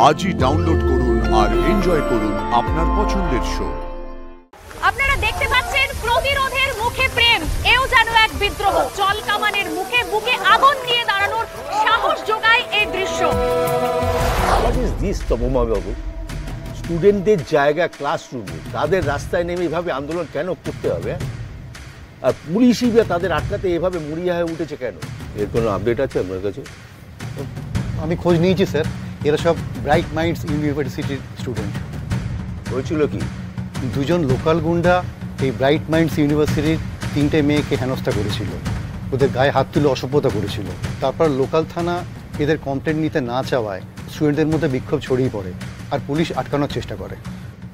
আজই ডাউনলোড করুন আর এনজয় করুন আপনার পছন্দের শো। আপনারা দেখতে পাচ্ছেন প্রতিরোধের মুখে প্রেম, এও যেন এক বিদ্রোহ। জল কামানের মুখে বুকে আগুন নিয়ে দাঁড়ানোর সাহস যোগায় এই দৃশ্য। হোয়াট ইজ দিস তমমা বাবু? স্টুডেন্টদের জায়গা ক্লাসরুমে, তাদের রাস্তায় নেমে এভাবে আন্দোলন কেন করতে হবে? আর পুলিশই বা তাদের আটকাতে এভাবে মুড়িয়া হয়ে উঠেছে কেন? এর কোনো আপডেট আছে আপনার কাছে? আমি খোঁজ নিয়েছি স্যার, এরা সব ব্রাইট মাইন্ডস ইউনিভার্সিটির স্টুডেন্ট। হয়েছিল কি? দুজন লোকাল গুন্ডা এই ব্রাইট মাইন্ডস ইউনিভার্সিটির 3টে মেয়েকে হেনস্থা করেছিল, ওদের গায়ে হাত তুলে অসভ্যতা করেছিল। তারপর লোকাল থানা এদের কমপ্লেন নিতে না চাওয়ায় স্টুডেন্টদের মধ্যে বিক্ষোভ ছড়িয়ে পড়ে, আর পুলিশ আটকানোর চেষ্টা করে।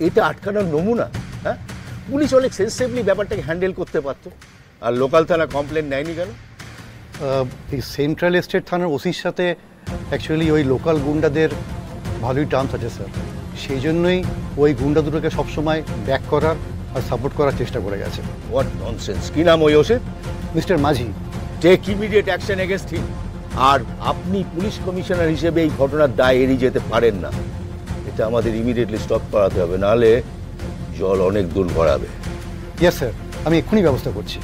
এটা আটকানোর নমুনা? হ্যাঁ, পুলিশ অনেক সেন্সিটিভলি ব্যাপারটাকে হ্যান্ডেল করতে পারতো, আর লোকাল থানা কমপ্লেন নেয়নি কেন? এই সেন্ট্রাল এস্টেট থানার ওসির সাথে অ্যাকচুয়ালি ওই লোকাল গুন্ডাদের ভালোই টার্মস আছে স্যার, সেই জন্যই ওই গুন্ডা দুটোকে সবসময় ব্যাক করার আর সাপোর্ট করার চেষ্টা করে গেছে। What nonsense! কি নাম ওই ওসির? মিস্টার মাঝি। টেক ইমিডিয়েট অ্যাকশন এগেইনস্ট হিম। আর আপনি পুলিশ কমিশনার হিসেবে এই ঘটনার দায় এড়িয়ে যেতে পারেন না। এটা আমাদের ইমিডিয়েটলি স্টপ করাতে হবে, নাহলে জল অনেক দূর গড়াবে। ইয়েস স্যার, আমি এক্ষুনি ব্যবস্থা করছি।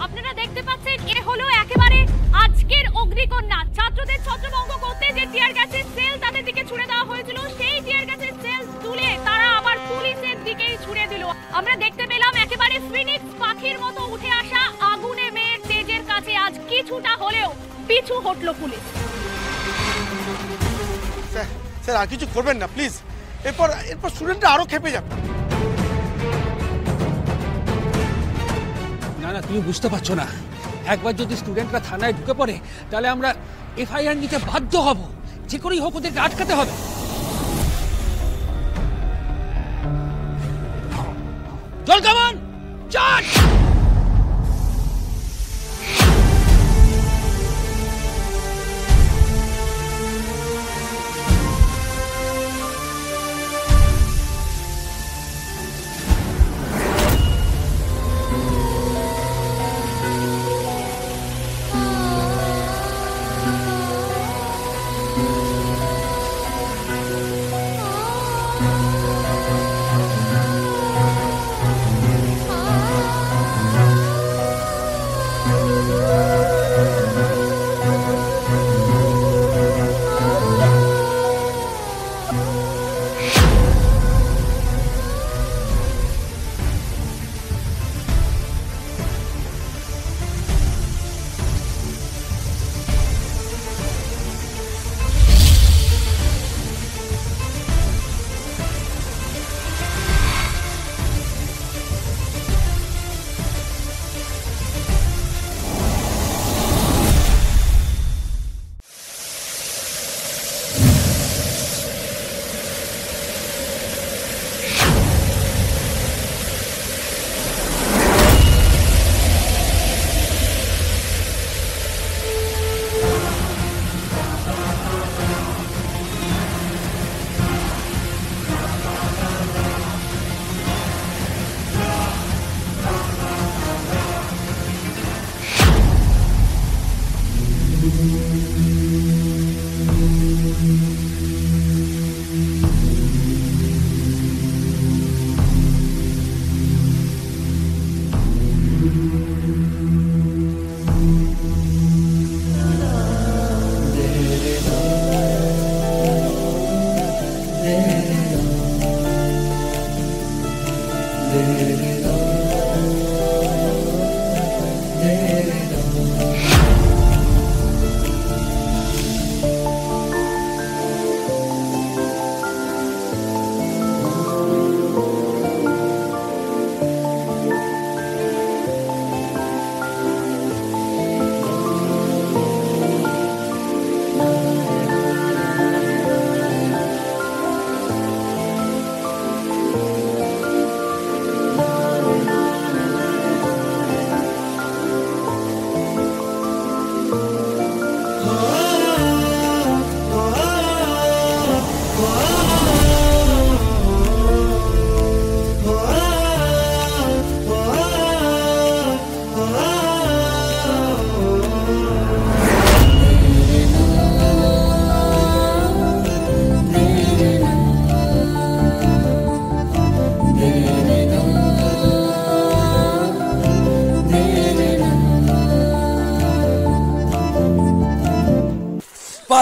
আপনারা দেখতে পাচ্ছেন এ হলো একেবারে আজকের অগ্নিকন্যা। ছাত্রদের ছত্রভঙ্গ করতে যে টিয়ার গ্যাসের সেল তাদের দিকে ছুড়ে দেওয়া হয়েছিল, সেই টিয়ার গ্যাসের সেল তুলে তারা আবার পুলিশের দিকেই ছুড়ে দিল। আমরা দেখতে পেলাম একেবারে ফিনিক্স পাখির মতো উঠে আসা আগুনে মেয়ের তেজের কাছে আজ কিছুটা হলেও পিছু হটলো পুলিশ। স্যার আর কিছু করবেন না প্লিজ, এরপর স্টুডেন্টরা আরো খেপে যাবে। না না, তুমি বুঝতে পারছো না। একবার যদি স্টুডেন্টরা থানায় ঢুকে পড়ে তাহলে আমরা এফআইআর নিতে বাধ্য হব। যে করেই হোক ওদেরকে আটকাতে হবে। জল কামান চার্জ!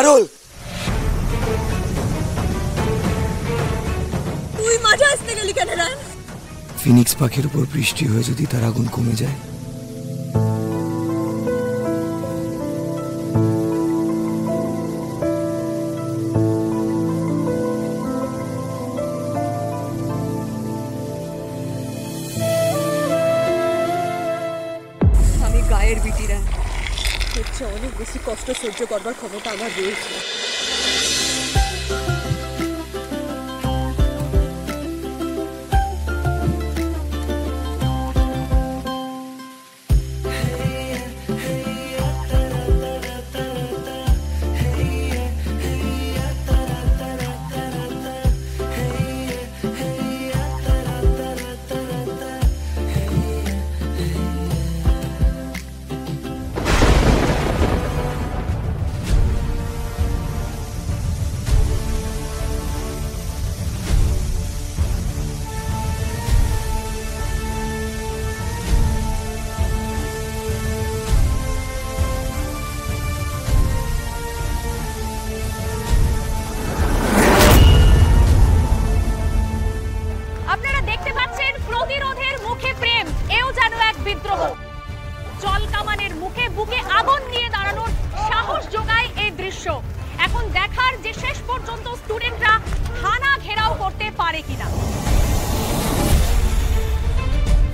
পারুল, তুই মাঠে আসতে গেলি কেন রে? ফিনিক্স পাখির উপর বৃষ্টি হয়ে যদি তার আগুন কমে যায়, আমি গায়ের বিটিরা হচ্ছে অনেক বেশি কষ্ট সহ্য করবার ক্ষমতা আমার রয়েছে। আপনারা দেখতে পাচ্ছেন প্রতিরোধের মুখে প্রেম, এও যেন এক বিদ্রোহ। জল কামানের মুখে বুকে আগুন নিয়ে দাঁড়ানোর সাহস যোগায় এই দৃশ্য। এখন দেখার যে শেষ পর্যন্ত স্টুডেন্টরা থানা ঘেরাও করতে পারে কিনা।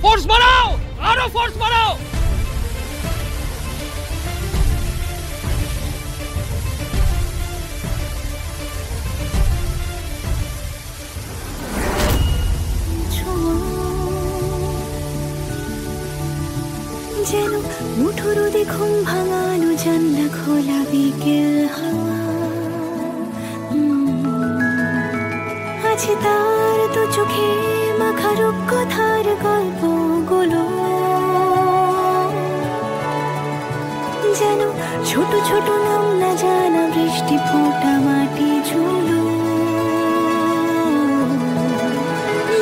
ফোর্স বাড়াও, আরো ফোর্স বাড়াও। যেন মুঠো রোদে ঘুম ভাঙানো জানলা খোলা বিকেল হাওয়া, আছে তার তো চোখে মাখা রূপকথার গল্পগুলো, যেন ছোট ছোট নাম না জানা বৃষ্টি ফোঁটা মাটি ঝুলো,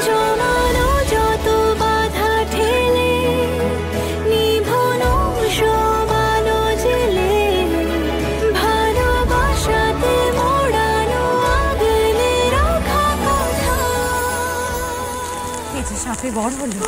জমানো যত বাধা ঠেলে নিভনো সব আলো জেলে, ভালোবাসাতে মোড়ানো আগলে রাখা কথা। এই যে সাপে বড় হলো।